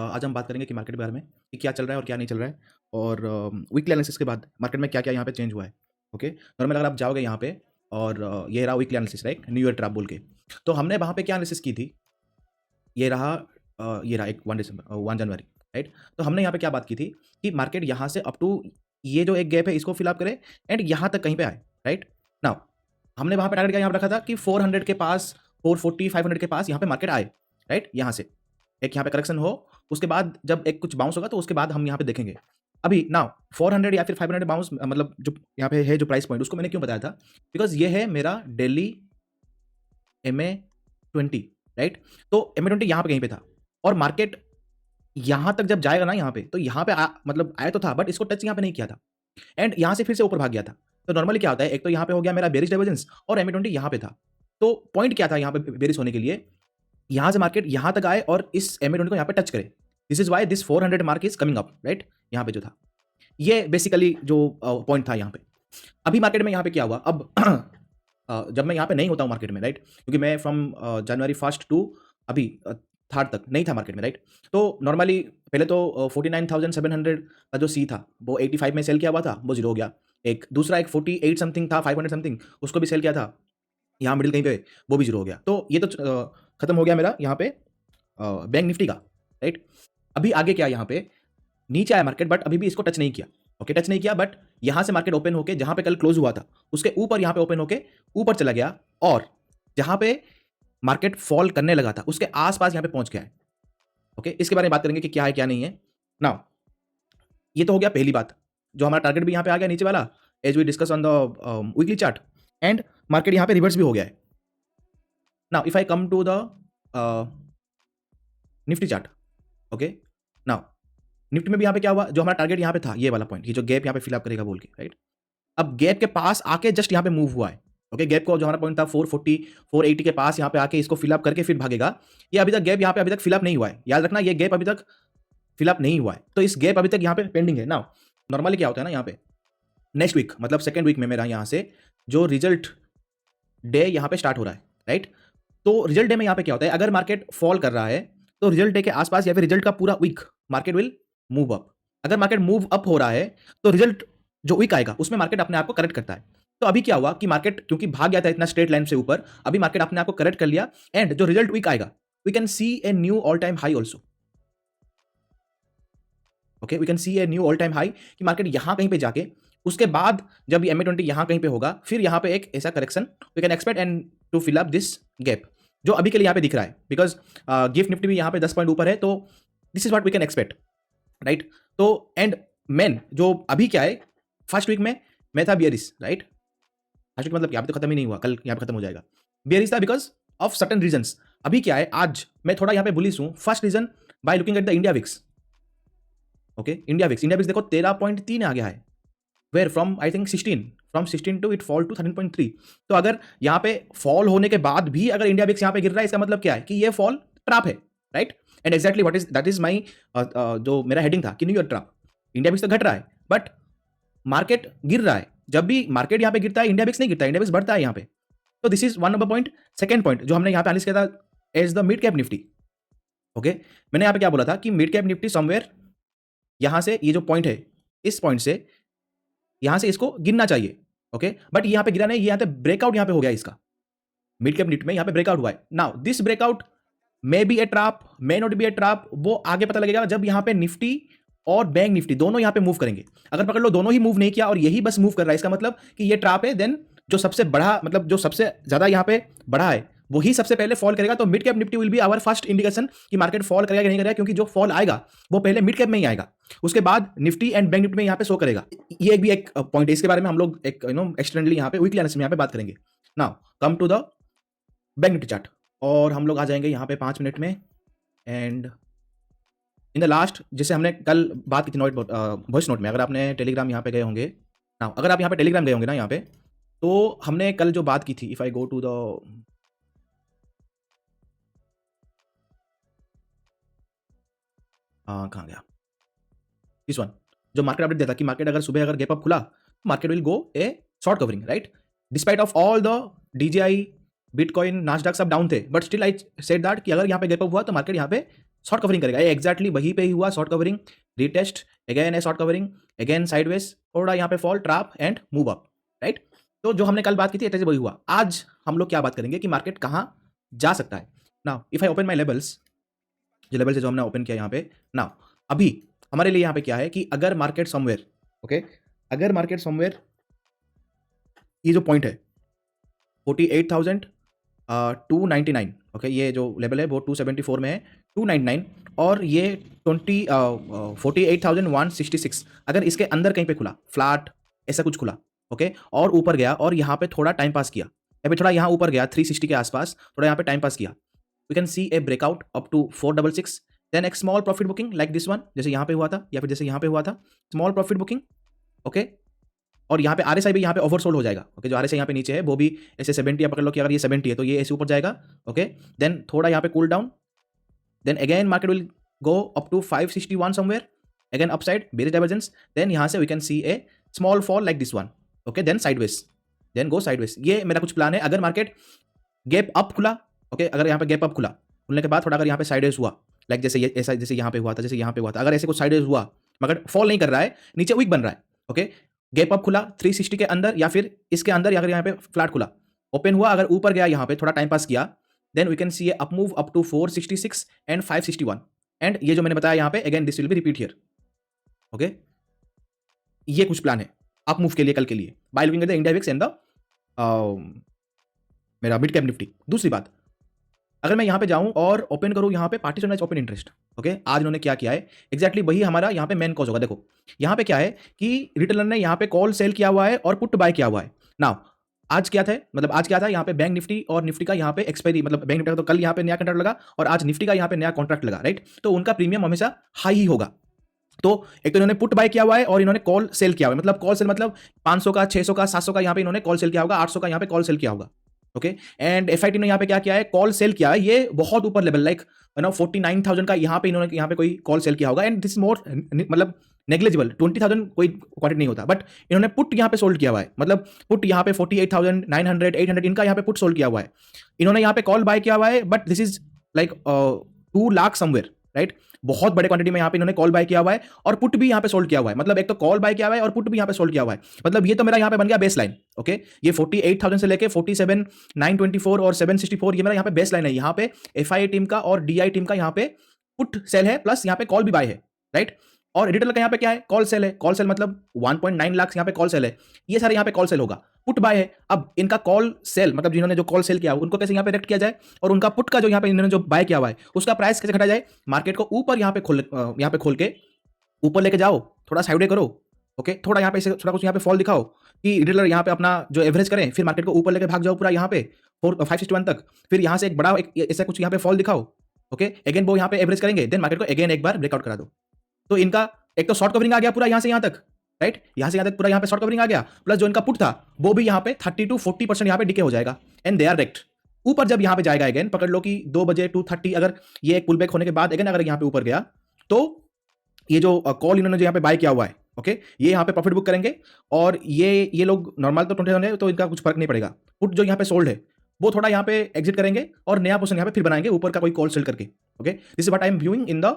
आज हम बात करेंगे कि मार्केट के बारे में कि क्या चल रहा है और क्या नहीं चल रहा है और वीकली एनालिसिस के बाद मार्केट में क्या-क्या यहाँ पे चेंज हुआ है। ओके, नॉर्मल अगर आप जाओगे यहाँ पे और ये रहा weekly analysis right, new year trap बोल के। तो हमने वहाँ पे क्या एनालिसिस की थी, ये रहा एक 1 दिसंबर 1 जनवरी राइट। तो हमने यहाँ पे क्या बात की थी कि मार्केट यहाँ से अप टू ये जो एक गैप है इसको फिल अप करे एंड यहाँ तक कहीं पे आए राइट। नाउ हमने वहाँ पे टारगेट क्या यहाँ पे रखा था कि 400 के पास, 440 500 के पास यहाँ पे मार्केट आए राइट। यहाँ से एक यहाँ पे करेक्शन हो, उसके बाद जब एक कुछ बाउंस होगा तो उसके बाद हम यहाँ पे देखेंगे। अभी नाउ 400 या फिर 500 बाउंस मतलब जो यहाँ पे है जो प्राइस पॉइंट, उसको मैंने क्यों बताया था, बिकॉज ये है मेरा डेली MA20 राइट। तो MA20 यहाँ पे कहीं पे था और मार्केट यहाँ तक जब जाएगा ना यहाँ पे, तो यहाँ पे मतलब आया तो था बट इसको टच यहाँ पे नहीं किया था एंड यहाँ से फिर से ऊपर भाग गया था। तो नॉर्मली क्या होता है, एक तो यहाँ पे हो गया मेरा बेरिश डाइवर्जेंस और MA20 यहाँ पे था। तो पॉइंट क्या था यहाँ पे बेरिश होने के लिए, यहाँ से मार्केट यहाँ तक आए और इस MA20 को यहाँ पे टच करे। This is why this 400 mark is coming up right. यहाँ पे जो था ये बेसिकली जो पॉइंट था यहाँ पे। अभी मार्केट में यहाँ पे क्या हुआ, अब जब मैं यहाँ पे नहीं होता हूँ मार्केट में राइट, क्योंकि मैं फ्रॉम जनवरी 1 टू अभी 3 तक नहीं था मार्केट में राइट। तो नॉर्मली पहले तो 49,700 का जो सी था वो 85 में सेल किया हुआ था, वो जीरो हो गया। एक दूसरा एक 48 समथिंग था, 500 समथिंग, उसको भी सेल किया था यहाँ मिडिल कहीं पे, वो भी जीरो हो गया। तो ये तो खत्म हो गया मेरा यहाँ पे बैंक निफ्टी का राइट। अभी आगे क्या, यहाँ पे नीचे आया मार्केट बट अभी भी इसको टच नहीं किया। ओके, टच नहीं किया बट यहाँ से मार्केट ओपन होके जहाँ पे कल क्लोज हुआ था उसके ऊपर यहाँ पे ओपन होके ऊपर चला गया और जहाँ पे मार्केट फॉल करने लगा था उसके आसपास यहाँ पे पहुंच गया है। ओके, इसके बारे में बात करेंगे कि क्या है क्या नहीं है। नाउ ये तो हो गया पहली बात, जो हमारा टारगेट भी यहाँ पे आ गया नीचे वाला as we discuss on the weekly chart and market यहाँ पे रिवर्स भी हो गया है। Now if I come to the Nifty chart, okay, now Nifty में भी यहाँ पे क्या हुआ, जो हमारा टारगेट यहाँ पे था ये वाला पॉइंट, ये जो गैप यहाँ पे फिलअप करेगा बोल के राइट, अब गैप के पास आके जस्ट यहाँ पे मूव हुआ है। ओके, गैप को जो हमारा पॉइंट था 440 480 के पास यहाँ पे आके इसको फिलअप करके फिर भागेगा। ये अभी तक गैप यहाँ पे अभी तक फिलअप नहीं हुआ है, याद रखना ये गैप अभी तक फिलअप नहीं हुआ है। तो इस गैप अभी तक यहाँ पे पेंडिंग है। नाउ नॉर्मली क्या होता है ना, यहाँ पे नेक्स्ट वीक मतलब सेकेंड वीक में मेरा यहाँ से जो रिजल्ट डे यहाँ पे स्टार्ट हो रहा है राइट। तो रिजल्ट डे में यहाँ पे क्या होता है, अगर मार्केट फॉल कर रहा है तो रिजल्ट डे के आसपास या फिर रिजल्ट का पूरा week market will move up. अगर मार्केट मूव अप हो रहा है तो रिजल्ट जो वीक आएगा उसमें मार्केट अपने आप को करेक्ट करता है। तो अभी क्या हुआ कि मार्केट क्योंकि भाग गया था इतना स्ट्रेट लाइन से ऊपर, अभी मार्केट अपने आप को करेक्ट कर लिया एंड जो रिजल्ट वीक आएगा we can see a new all time high also. Okay, we can see a new all time high कि मार्केट यहां कहीं पे जाके उसके बाद जब ये MA20 यहां कहीं पे होगा फिर यहां पे एक ऐसा correction we can expect and to fill up this gap जो अभी के लिए यहां पे दिख रहा है, बिकॉज गिफ्ट निफ्टी भी यहां पे 10 पॉइंट ऊपर है। तो this is what we can expect right. तो एंड मेन जो अभी क्या है, फर्स्ट वीक में मैं था बियरिश राइट। फर्स्ट वीक मतलब यहाँ पे तो खत्म ही नहीं हुआ, कल यहाँ पे खत्म हो जाएगा। बियरिश था बिकॉज ऑफ सर्टन रीजंस। अभी क्या है, आज मैं थोड़ा यहाँ पे बुलिश हूँ। First reason by looking at the India VIX. Okay, India VIX देखो 13.3 आ गया है, where from I think 16, from 16 to it fall to 13.3। तो अगर यहाँ पे फॉल होने के बाद भी अगर इंडिया विक्स यहाँ पे गिर रहा है, इसका मतलब क्या है कि ये फॉल ट्रैप है right. And exactly what is that is my जो मेरा हेडिंग था कि new year trap. India VIX तो घट रहा है बट मार्केट गिर रहा है। जब भी मार्केट यहाँ पे गिरता है इंडिया विक्स नहीं गिरता, इंडिया विक्स बढ़ता है यहाँ पे। तो this is one number point. Second point जो हमने यहाँ पे एनालिसिस किया था as the mid cap Nifty. Okay, मैंने यहाँ पे क्या बोला था कि मिड कैप निफ्टी समवेयर यहाँ से ये जो पॉइंट है इस पॉइंट से यहां से इसको गिनना चाहिए। ओके, बट यहां पे गिरा नहीं, यहां पे ब्रेकआउट यहां पे हो गया इसका मिड कैप निफ्टी में, यहां पे ब्रेकआउट हुआ है। Now this breakout may be A trap may not be A trap, वो आगे पता लगेगा जब यहां पे निफ्टी और बैंक निफ्टी दोनों यहां पे मूव करेंगे। अगर पकड़ लो दोनों ही मूव नहीं किया और यही बस मूव कर रहा है, इसका मतलब कि ये ट्रैप है। देन जो सबसे बड़ा मतलब जो सबसे ज्यादा यहां पे बढ़ा है वही सबसे पहले फॉल करेगा। तो mid cap Nifty will be our first indication कि मार्केट फॉल करेगा कि नहीं करेगा, क्योंकि जो फॉल आएगा वो पहले मिड कैप में ही आएगा, उसके बाद निफ्टी एंड बैंक निफ्टी में यहाँ पे शो करेगा। ये एक भी एक पॉइंट है, इसके बारे में हम लोग एक एक्सटेंडली यहाँ पे वीकली एनालिसिस में यहाँ पे बात करेंगे। Now come to the bank Nifty chart और हम लोग आ जाएंगे यहाँ पे 5 मिनट में। एंड इन द लास्ट जैसे हमने कल बात की थी वॉइस नोट में, अगर आपने टेलीग्राम यहाँ पे गए होंगे ना, अगर आप यहाँ पे टेलीग्राम गए होंगे ना यहाँ पे, तो हमने कल जो बात की थी, if I go to the कहाँ गया दिस वन, जो मार्केट अपडेट देता कि मार्केट अगर सुबह अगर गैप अप खुला, market will go a short covering, right? Despite of all the DGI, bitcoin, Nasdaq सब डाउन थे, but still I said that कि अगर यहाँ पे गैप अप हुआ तो मार्केट यहाँ पे शॉर्ट कवरिंग करेगा। ये एग्जैक्टली वहीं पे ही हुआ, शॉर्ट कवरिंग, रीटेस्ट, अगेन ए शॉर्ट कवरिंग, अगेन साइडवेज, थोड़ा यहाँ पे fall, trap and move up, right? तो जो हमने कल बात की थी ऐसे वही हुआ। आज हम लोग क्या बात करेंगे कि मार्केट कहाँ जा सकता है। Now if I open my levels, जो लेवल से जो हमने ओपन किया यहाँ पे, नाउ अभी हमारे लिए यहाँ पे क्या है कि अगर मार्केट समवेयर, ओके, अगर मार्केट समवेयर ये जो पॉइंट है 48,299, ओके, ये जो लेवल है वो 274 में है, 299, और ये 48,166, अगर इसके अंदर कहीं पे खुला, फ्लैट ऐसा कुछ खुला, ओके, और ऊपर गया और यहाँ पे थोड़ा टाइम पास किया, या फिर थोड़ा यहाँ ऊपर गया 360 के आसपास, थोड़ा यहाँ पे टाइम पास किया, we can see a breakout up to 466, then एक small profit booking like this one, जैसे यहाँ पे हुआ था या फिर जैसे यहाँ पे हुआ था, स्मॉल प्रॉफिट बुकिंग, ओके, और यहाँ पे आरएसआई भी यहाँ पे ओवरसोल्ड हो जाएगा, ओके, जो आरएसआई यहाँ पे नीचे है वो भी ऐसे 70 या पकड़ लो कि अगर ये 70 है तो ये ऐसे ऊपर जाएगा, ओके, देन थोड़ा यहाँ पे cool down, then again market will go up to 561 somewhere, again upside bearish divergence, then यहाँ से we can see a small fall like this one, okay, then sideways, then go sideways. ये मेरा कुछ plan है। अगर market gap up खुला, okay, अगर यहाँ पे गैप अप खुला, खुलने के बाद थोड़ा अगर यहाँ पे साइडवेज हुआ, लाइक जैसे ये ऐसा, जैसे यहाँ पे हुआ था, जैसे यहाँ पे हुआ था, अगर ऐसे कुछ साइडवेज हुआ मगर फॉल नहीं कर रहा है, नीचे वीक बन रहा है, ओके, गैप अप खुला 360 के अंदर या फिर इसके अंदर, या अगर यहाँ पे फ्लैट खुला, ओपन हुआ, अगर ऊपर गया यहाँ पे थोड़ा टाइम पास किया, then we can see up move up to 466 and 561, and ये जो मैंने बताया यहाँ पे again this will be repeat here, okay. ये कुछ प्लान है अप मूव के लिए कल के लिए, bye looking at the India Vicks and the मेरा मिड कैप निफ्टी। दूसरी बात, अगर मैं यहाँ पे जाऊँ और ओपन करूँ यहाँ पे पार्टिसिपेंट ओपन इंटरेस्ट, ओके, आज इन्होंने क्या किया है एग्जैक्टली वही हमारा यहाँ पे मेन कॉज होगा। देखो यहाँ पे क्या है कि रिटेलर ने यहाँ पे कॉल सेल किया हुआ है और पुट बाय किया हुआ है। नाउ आज क्या था, मतलब आज क्या था, यहाँ पे बैंक निफ्टी और निफ्टी का यहाँ पे एक्सपायरी, मतलब बैंक निफ्टी का तो कल यहाँ पे नया कॉन्ट्रैक्ट लगा और आज निफ्टी का यहाँ पे नया कॉन्ट्रैक्ट लगा, राइट? तो उनका प्रीमियम हमेशा हाई ही होगा। तो एक तो इन्होंने पुट बाय किया हुआ है और इन्होंने कॉल सेल किया हुआ है, मतलब कॉल सेल मतलब 500 का, 600 का, 700 का यहाँ पे इन्होंने कॉल सेल किया होगा, 800 का यहाँ पे कॉल सेल किया होगा, ओके। एंड एफआईटी ने यहाँ पे क्या किया है, कॉल सेल किया है, ये बहुत ऊपर लेवल लाइक 49,000 का यहाँ पे इन्होंने यहाँ पे कोई कॉल सेल किया होगा, एंड दिस मोर मतलब नेग्लिजिबल, 20,000 कोई क्वांटिटी नहीं होता, बट इन्होंने पुट यहाँ पे सोल्ड किया हुआ है, मतलब पुट यहाँ पे 48,900 800 इनका यहाँ पे पुट सोल्ड किया हुआ है। इन्होंने यहाँ पे कॉल बाय किया हुआ है, but this is like 2 lakh somewhere, right? बहुत बड़े क्वांटिटी में यहाँ पे इन्होंने कॉल बाय किया हुआ है और पुट भी यहाँ पे सोल्ड किया हुआ है, मतलब एक तो कॉल बाय किया हुआ है और पुट भी यहाँ पे सोल्ड किया हुआ है, मतलब ये तो मेरा यहाँ पे बन गया बेस लाइन, ओके। ये 48,000 से लेके 47,924 और 764 ये मेरा यहाँ पे बेस लाइन है। यहाँ पे एफआई टीम का और डीआई टीम का यहाँ पे पुट सेल है, प्लस यहाँ पे कॉल भी बाय है, राइट? और रिटेलर का यहाँ पे क्या है, कॉल सेल है। कॉल सेल मतलब 1.9 लाख यहाँ पे कॉल सेल है, ये सारे यहाँ पे कॉल सेल होगा। पुट बाय है, अब इनका कॉल सेल मतलब जिन्होंने जो कॉल सेल किया उनको कैसे यहाँ पे रेक्ट किया जाए, और उनका पुट का जो यहाँ पे इन्होंने जो बाय किया हुआ है उसका प्राइस कैसे घटा जाए। मार्केट को ऊपर यहाँ पे खोल के ऊपर लेके जाओ, थोड़ा साइड करो, ओके, थोड़ा यहाँ पे थोड़ा कुछ यहाँ पे फॉल दिखाओ कि रिटेलर यहाँ पे अपना जो एवरेज करें, फिर मार्केट को ऊपर लेके भाग जाओ पूरा यहाँ पे 561 तक, फिर यहाँ से एक बड़ा ऐसा कुछ यहाँ पे फॉल दिखाओ, ओके, अगेन वो यहाँ पे एवरेज करेंगे, देन मार्केट को अगेन एक बार ब्रेकआउट करा दो। तो इनका एक तो शॉर्ट कवरिंग आ गया पूरा यहाँ से यहाँ तक, राइट? यहाँ से यहाँ तक पूरा यहाँ पे शॉर्ट कवरिंग आ गया, प्लस जो इनका पुट था वो भी यहाँ पे 30 to 40% यहाँ पे डिके हो जाएगा, एंड दे आर रेक्ट। ऊपर जब यहाँ पे जाएगा अगेन, पकड़ लो कि 2 बजे 2:30 अगर ये एक पुल बैक होने के बाद अगेन अगर यहाँ पे ऊपर गया, तो ये जो कॉल इन्होंने जो यहाँ पे बाय किया हुआ है, ओके, ये यहाँ पे प्रॉफिट बुक करेंगे, और ये लोग नॉर्मल तो 20 है तो इनका कुछ फर्क नहीं पड़ेगा। पुट जो यहाँ पे सोल्ड है वो थोड़ा यहाँ पे एग्जिट करेंगे और नया पोजीशन यहाँ पे फिर बनाएंगे ऊपर का कोई कॉल सेल करके, okay. This is what I am viewing in the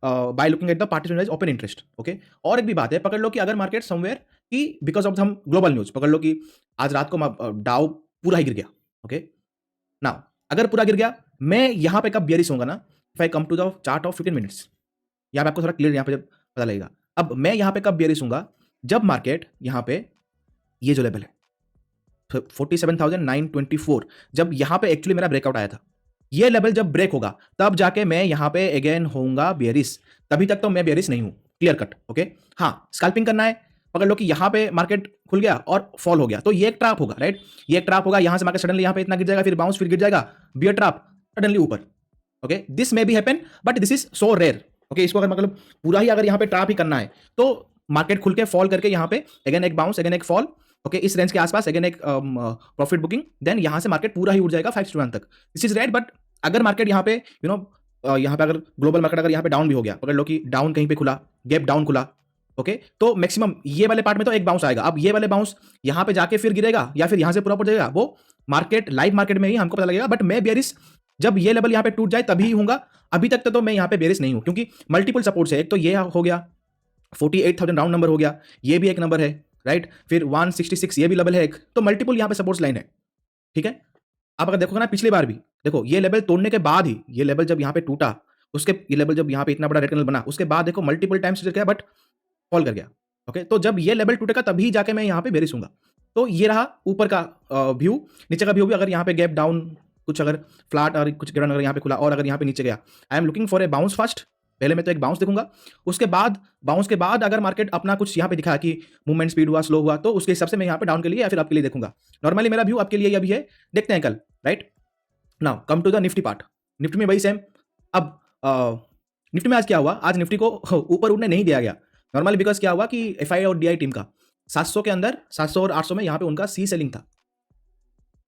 by looking at the participant open interest, okay. और एक भी बात है, पकड़ लो कि अगर मार्केट समवेयर कि बिकॉज ऑफ हम ग्लोबल न्यूज, पकड़ लो कि आज रात को डाउ पूरा ही गिर गया, ओके। नाउ अगर पूरा गिर गया, मैं यहाँ पे कब बियरिश होगा ना, if I come to the chart of 15 minutes, यहाँ पे आपको थोड़ा क्लियर यहाँ पे पता लगेगा। अब मैं यहाँ पे कब बियरिश होऊंगा, जब मार्केट यहाँ पे ये जो लेवल है 47,924, जब यहाँ पे एक्चुअली मेरा ब्रेकआउट आया था, ये लेवल जब ब्रेक होगा तब जाके मैं यहाँ पे अगेन होऊंगा बेयरिश, तभी तक तो मैं बेयरिश नहीं हूं, क्लियर कट, ओके। हाँ, स्कैल्पिंग करना है, पकड़ लो कि यहाँ पे मार्केट खुल गया और फॉल हो गया, तो ये एक ट्रैप होगा, राइट? ये एक ट्रैप होगा, यहाँ से मार्केट सडनली यहाँ पे इतना गिर जाएगा, फिर बाउंस, फिर गिर जाएगा, बियर ट्रैप, सडनली ऊपर, okay. This may be happen but this is so rare, okay. इसको अगर मतलब पूरा ही अगर यहाँ पे ट्रैप ही करना है तो मार्केट खुल के फॉल करके यहाँ पे अगेन एक बाउंस, अगेन एक फॉल, ओके, इस रेंज के आसपास अगेन एक प्रॉफिट बुकिंग, देन यहाँ से मार्केट पूरा ही उड़ जाएगा 5 to 1 तक। दिस इज रेड, बट अगर मार्केट यहाँ पे यहाँ पे अगर ग्लोबल मार्केट अगर यहाँ पे डाउन भी हो गया, पकड़ लो कि डाउन कहीं पे खुला, गैप डाउन खुला, ओके, तो मैक्सिमम ये वाले पार्ट में तो एक बाउंस आएगा। अब ये वाले बाउंस यहाँ पे जाके फिर गिरेगा या फिर यहाँ से पूरा ऊपर जाएगा, वो मार्केट लाइव मार्केट में ही हमको पता लगेगा। बट मैं बेरिस जब ये लेवल यहाँ पे टूट जाए तभी हूँगा, अभी तक तो मैं यहाँ पे बेरिस नहीं हूँ, क्योंकि मल्टीपल सपोर्ट्स है। एक तो ये हो गया 48,000 राउंड नंबर हो गया, ये भी एक नंबर है, राइट, फिर 166 ये भी लेवल है एक, तो मल्टीपल यहाँ पे सपोर्ट्स लाइन है, ठीक है। आप अगर देखोगे ना पिछली बार भी देखो, ये लेवल तोड़ने के बाद ही, ये लेवल जब यहाँ पे टूटा, उसके ये लेवल जब यहाँ पे इतना बड़ा रेड कैंडल बना, उसके बाद देखो मल्टीपल टाइम्स गया बट फॉल कर गया, ओके। तो जब ये लेवल टूटेगा तभी जाके मैं यहाँ पे बेरिस हूँगा। तो ये रहा ऊपर का व्यू। नीचे का व्यू भी अगर यहाँ पे गैप डाउन कुछ अगर फ्लैट और कुछ गिरन अगर यहाँ पे खुला और अगर यहाँ पे नीचे गया, आई am looking for a bounce first. पहले मैं तो एक बाउंस देखूंगा, उसके बाद बाउंस के बाद अगर मार्केट अपना कुछ यहाँ पे दिखा कि मूवमेंट स्पीड हुआ, स्लो हुआ, तो उसके हिसाब से मैं यहाँ पे डाउन के लिए या फिर आपके लिए देखूंगा। नॉर्मली मेरा व्यू आपके लिए अभी है, देखते हैं कल, right. Now come to the Nifty part. Nifty में वही सेम। अब निफ्टी में आज क्या हुआ, आज निफ्टी को ऊपर उठने नहीं दिया गया नॉर्मली, बिकॉज क्या हुआ कि एफआई और डीआई टीम का 700 के अंदर 700 और 800 में यहाँ पे उनका सी सेलिंग था,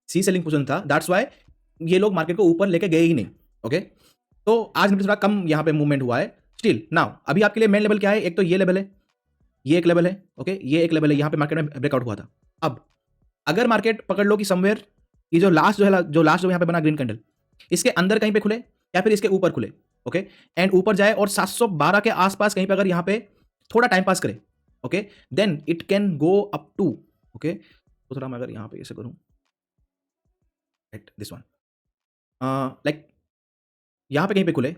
सी सेलिंग पोजीशन था, दैट्स वाई ये लोग मार्केट को ऊपर लेके गए ही नहीं, ओके। तो आज निफ्टी थोड़ा कम यहाँ पे मूवमेंट हुआ है। स्टिल नाउ अभी आपके लिए मेन लेवल क्या है, एक तो ये लेवल है, ये एक लेवल है, ओके, ये एक लेवल है, यहाँ पे मार्केट में ब्रेकआउट हुआ था। अब अगर मार्केट पकड़ लो कि समवेयर ये जो लास्ट जो यहाँ पे बना ग्रीन कैंडल, इसके अंदर कहीं पे खुले या फिर इसके ऊपर खुले, ओके, एंड ऊपर जाए और 712 के आसपास कहीं पे अगर यहाँ पे थोड़ा टाइम पास करे, okay, then it can go up to, okay. तो थोड़ा मैं अगर यहाँ पे ऐसे करूँ, राइट, दिस वन, लाइक यहाँ पे कहीं पे खुले,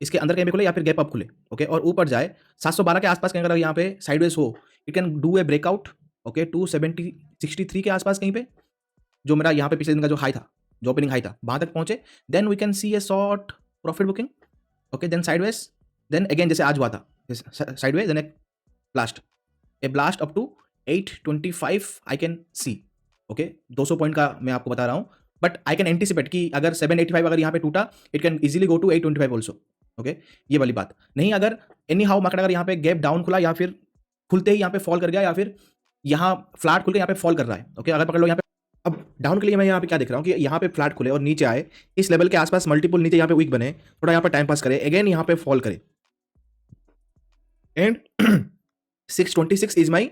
इसके अंदर कहीं पे खुले या फिर गैप अप खुले, ओके, और ऊपर जाए 712 के आसपास कहीं अगर यहाँ पे साइडवेज हो, it can do a breakout, okay, 263 के आसपास कहीं पे, जो मेरा यहाँ पे पिछले दिन का जो हाई था, जो ओपनिंग हाई था, वहां तक पहुंचे, then we can see a short profit booking, okay, then sideways, then again जैसे आज हुआ था साइडवेज, देन एक blast up to 825 I can see, okay. 200 point का मैं आपको बता रहा हूँ, बट आई कैन एंटिसिपेट कि अगर 785 अगर यहाँ पे टूटा, it can easily go to 825 also, okay. ये वाली बात नहीं, अगर एनी हाउ मार्केट अगर यहाँ पे गैप डाउन खुला या फिर खुलते ही यहाँ पे फॉल कर गया या फिर यहाँ फ्लैट खुल के यहाँ पे फॉल कर रहा है, ओके, अगर पकड़ लो यहाँ पे। अब डाउन के लिए मैं यहाँ पे क्या देख रहा हूँ कि यहाँ पे फ्लैट खुले और नीचे आए, इस लेवल के आसपास मल्टीपल नीचे यहाँ पे वीक बने, थोड़ा यहाँ पे टाइम पास करे, अगेन यहाँ पे फॉल करे, and 626 is my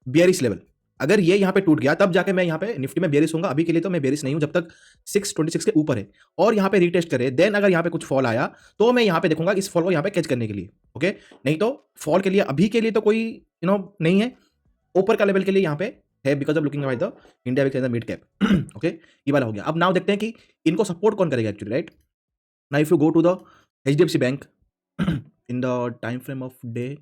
bearish level. अगर ये यहाँ पे टूट गया तब जाके मैं यहाँ पे निफ्टी में बेरिस होऊंगा, अभी के लिए तो मैं बेरिस नहीं हूँ जब तक 626 के ऊपर है और यहाँ पे रीटेस्ट करे, देन अगर यहाँ पे कुछ फॉल आया तो मैं यहाँ पे देखूंगा इस फॉल को यहाँ पे कैच करने के लिए, ओके। नहीं तो फॉल के लिए अभी के लिए तो कोई नहीं है, ऊपर का लेवल के लिए यहाँ पे है, because of looking by the India which mid cap, okay. ये वाला हो गया। अब नाउ देखते हैं कि इनको सपोर्ट कौन करेगा actually, right. Now if you go to the HDFC bank in the time frame of day,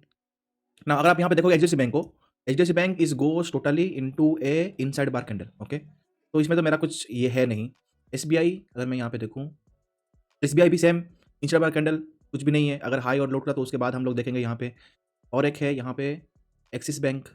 ना अगर आप यहाँ पे देखोगे HDFC बैंक को, HDFC bank is goes totally into a inside bar candle, okay. तो इसमें तो मेरा कुछ ये है नहीं। SBI अगर मैं यहाँ पे देखूँ, SBI भी सेम इनसाइड बार कैंडल, कुछ भी नहीं है। अगर हाई और लो का तो उसके बाद हम लोग देखेंगे यहाँ पे। और एक है यहाँ पे Axis bank,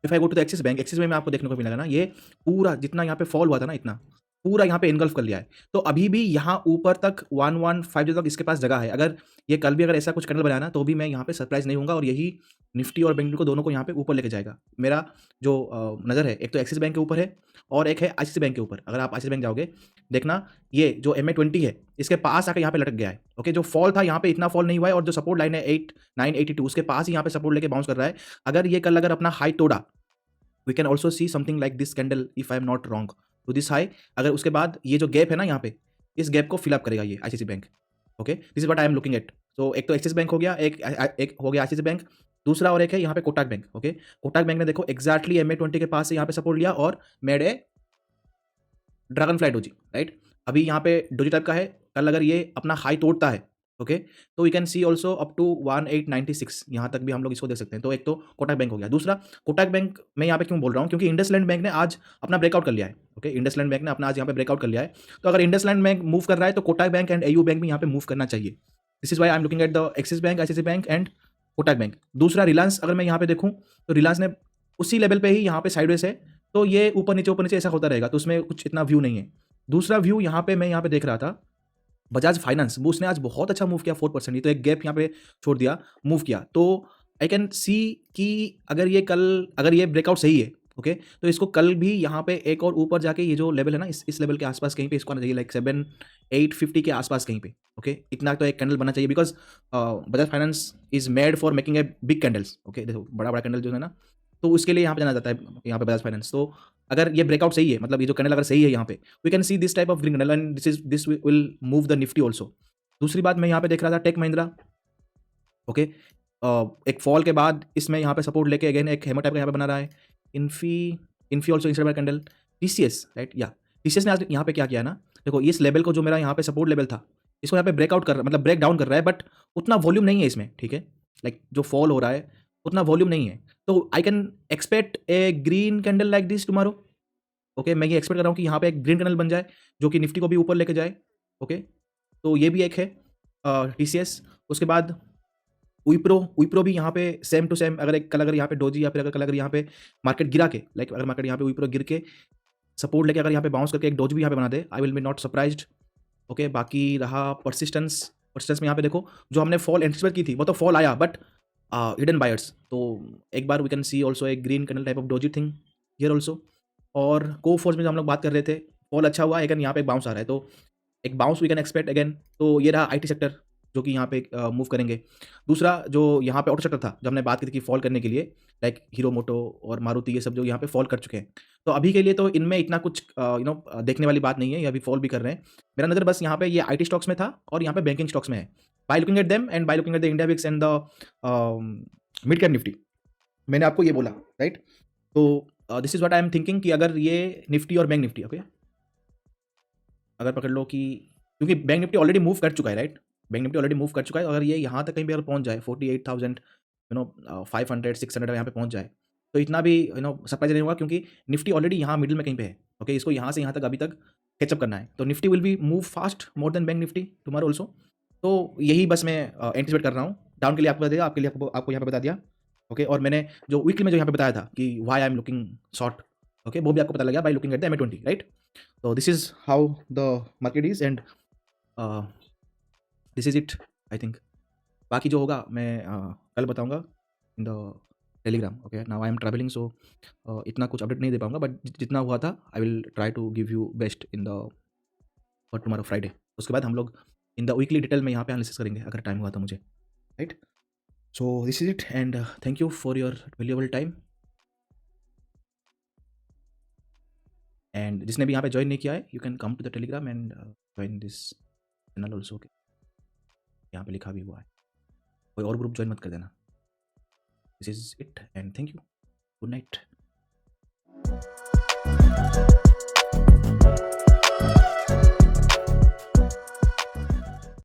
if I go to the Axis bank, Axis में आपको देखने को मिलेगा ना, ये पूरा जितना यहाँ पे फॉल हुआ था ना, इतना पूरा यहाँ पे इनगल्फ कर लिया है। तो अभी भी यहाँ ऊपर तक 115 तक इसके पास जगह है। अगर ये कल भी अगर ऐसा कुछ कैंडल बनाया ना तो भी मैं यहाँ पे सरप्राइज नहीं होऊंगा और यही निफ्टी और बैंक निफ्टी को दोनों को यहाँ पे ऊपर लेके जाएगा। मेरा जो नज़र है, एक तो एक्सिस बैंक के ऊपर है और एक है ICICI बैंक के ऊपर। अगर आप ICICI बैंक जाओगे, देखना ये जो MA20 है इसके पास आकर यहाँ पे लटक गया है, ओके। जो फॉल था यहाँ पे इतना फॉल नहीं हुआ है और जो सपोर्ट लाइन है 8982 उसके पास ही यहाँ पे सपोर्ट लेके बाउंस कर रहा है। अगर ये कल अगर अपना हाई तोड़ा, we can also see something like this candle if I am not wrong to this high. अगर उसके बाद ये जो गैप है ना यहाँ पे, इस गैप को फिलअप करेगा ये ICICI bank, okay. This is what I am looking eight. तो एक तो एक्सिस बैंक हो गया, एक हो गया ICICI बैंक, दूसरा और एक है यहाँ पे Kotak bank, okay. Kotak bank ने देखो एक्जैक्टली MA20 के पास से यहाँ पे सपोर्ट लिया और made a dragon fly doji, right. अभी यहाँ पे डोजी टाइप का है, कल अगर ये अपना हाई तोड़ता है, ओके, तो we can see also up to 1896, यहाँ तक भी हम लोग इसको देख सकते हैं। तो एक तो कोटक बैंक हो गया। दूसरा कोटक बैंक मैं यहाँ पे क्यों बोल रहा हूँ, क्योंकि इंडसलैंड बैंक ने आज अपना ब्रेकआउट कर लिया है, ओके। इंडसलैंड बैंक ने अपना आज यहाँ पे ब्रेकआउट कर लिया है। तो अगर इंडसलैंड बैंक मूव कर रहा है तो Kotak bank and AU bank भी यहाँ पे मूव करना चाहिए। This is why I am looking at the Axis bank, ICICI bank and Kotak bank. दूसरा रिलायंस, अगर मैं यहाँ पे देखूँ तो रिलायंस ने उसी लेवल पे ही यहाँ पे साइडवेज है, तो ये ऊपर नीचे ऐसा होता रहेगा, तो उसमें कुछ इतना व्यू नहीं है। दूसरा व्यू यहाँ पे मैं यहाँ पे देख रहा था बजाज फाइनेंस, वो उसने आज बहुत अच्छा मूव किया 4%, ये तो एक गैप यहाँ पे छोड़ दिया, मूव किया। तो आई कैन सी कि अगर ये कल अगर ये ब्रेकआउट सही है, ओके, तो इसको कल भी यहाँ पे एक और ऊपर जाके ये जो लेवल है ना, इस लेवल के आसपास कहीं पे इसको आना चाहिए, लाइक 7,850 के आसपास कहीं पे। ओके, इतना तो एक कैंडल बनना चाहिए, because Bajaj finance is made for making a big candles. Okay, देखो बड़ा बड़ा कैंडल जो है ना, तो उसके लिए यहाँ पे जाना जाता है, यहाँ पे बजाज फाइनेंस। तो अगर ये ब्रेकआउट सही है, मतलब ये जो कैंडल अगर सही है यहाँ पे, we can see this type of green candle and this will move the Nifty also. दूसरी बात मैं यहाँ पे देख रहा था टेक महिंद्रा। ओके, एक फॉल के बाद इसमें यहाँ पे सपोर्ट लेके अगेन एक हैमर टाइप का यहाँ पे बना रहा है। Infy Infy also instead bye candle. TCS, right, या टीसीएस ने आज यहाँ पे क्या किया ना, देखो इस लेवल को जो मेरा यहाँ पे सपोर्ट लेवल था, इसको यहाँ पे ब्रेकआउट कर रहा है, मतलब ब्रेक डाउन कर रहा है, बट उतना वॉल्यूम नहीं है इसमें, ठीक है, लाइक जो फॉल हो रहा है उतना वॉल्यूम नहीं है। तो I can expect A green candle like this tomorrow. Okay, मैं ये एक्सपेक्ट कर रहा हूँ कि यहाँ पे एक ग्रीन कैंडल बन जाए जो कि निफ्टी को भी ऊपर लेके जाए। ओके, तो ये भी एक है टीसीएस। उसके बाद विप्रो भी यहाँ पे सेम टू सेम, अगर एक कल अगर यहाँ पे डोजी, या फिर अगर कल अगर यहाँ पे मार्केट गिरा के, लाइक अगर मार्केट यहाँ पे विप्रो गिर के सपोर्ट लेके अगर यहाँ पे बाउंस करके एक डोज भी यहाँ पे बना दे, I will be not surprised. Okay, बाकी रहा परसिस्टेंस में यहाँ पे देखो जो हमने फॉल एंटिसिपेट की थी वो तो फॉल आया, बट हिडन बायर्स, तो एक बार वी कैन सी ऑल्सो एक green candle type of doji thing here also. और कोफोर्स में जो हम लोग बात कर रहे थे, फॉल अच्छा हुआ, अगेन यहाँ पे बाउंस आ रहा है, तो एक bounce we can expect again. तो ये रहा आईटी सेक्टर जो कि यहाँ पे मूव करेंगे। दूसरा जो यहाँ पे ऑटो सेक्टर था, जब हमने बात की थी कि फॉल करने के लिए, लाइक हीरो मोटो और मारुति, ये सब जो यहाँ पे फॉल कर चुके हैं, तो अभी के लिए तो इनमें इतना कुछ देखने वाली बात नहीं है, ये अभी फॉल भी कर रहे हैं। मेरा नज़र बस यहाँ पे ये आईटी स्टॉक्स में था और यहाँ पे बैंकिंग स्टॉक्स में है, bye looking at them and bye looking at the India Vicks and the mid cap Nifty. मैंने आपको ये बोला, राइट। तो this is what I am thinking कि अगर ये निफ्टी और बैंक निफ्टी, ओके, अगर पकड़ लो कि, क्योंकि बैंक निफ्टी ऑलरेडी मूव कर चुका है, right, bank Nifty already move कर चुका है, अगर ये यहाँ तक कहीं पे अगर पहुँच जाए 48,000 500 600 यहाँ पे पहुँच जाए, तो इतना भी सरप्राइज नहीं होगा, क्योंकि निफ्टी ऑलरेडी यहाँ मिडिल में कहीं पे है। ओके, इसको यहाँ से यहाँ तक अभी तक कैचअप करना है, तो Nifty will B move fast more than bank Nifty tomorrow also. तो यही बस मैं एंटिसिपेट कर रहा हूँ। डाउन के लिए आपको बता दिया, आपके लिए आपको यहाँ पे बता दिया। ओके, और मैंने जो वीकली में जो यहाँ पे बताया था कि why I am looking short, okay, वो भी आपको पता लगा by looking at the MA20, right. तो this is how the market is and this is it, I think. बाकी जो होगा मैं कल बताऊंगा in the Telegram. Okay, now I am travelling, so इतना कुछ अपडेट नहीं दे पाऊंगा, बट जितना हुआ था I will try to give you best in the for tomorrow Friday. उसके बाद हम लोग इन द वीकली डिटेल में यहाँ पे एनालिसिस करेंगे अगर टाइम हुआ तो मुझे, right. So this is it and thank you for your valuable time. And जिसने भी यहाँ पे ज्वाइन नहीं किया है, you can come to the Telegram and join this channel also. Okay, यहाँ पे लिखा भी हुआ है, कोई और ग्रुप ज्वाइन मत कर देना। This is it and thank you, good night.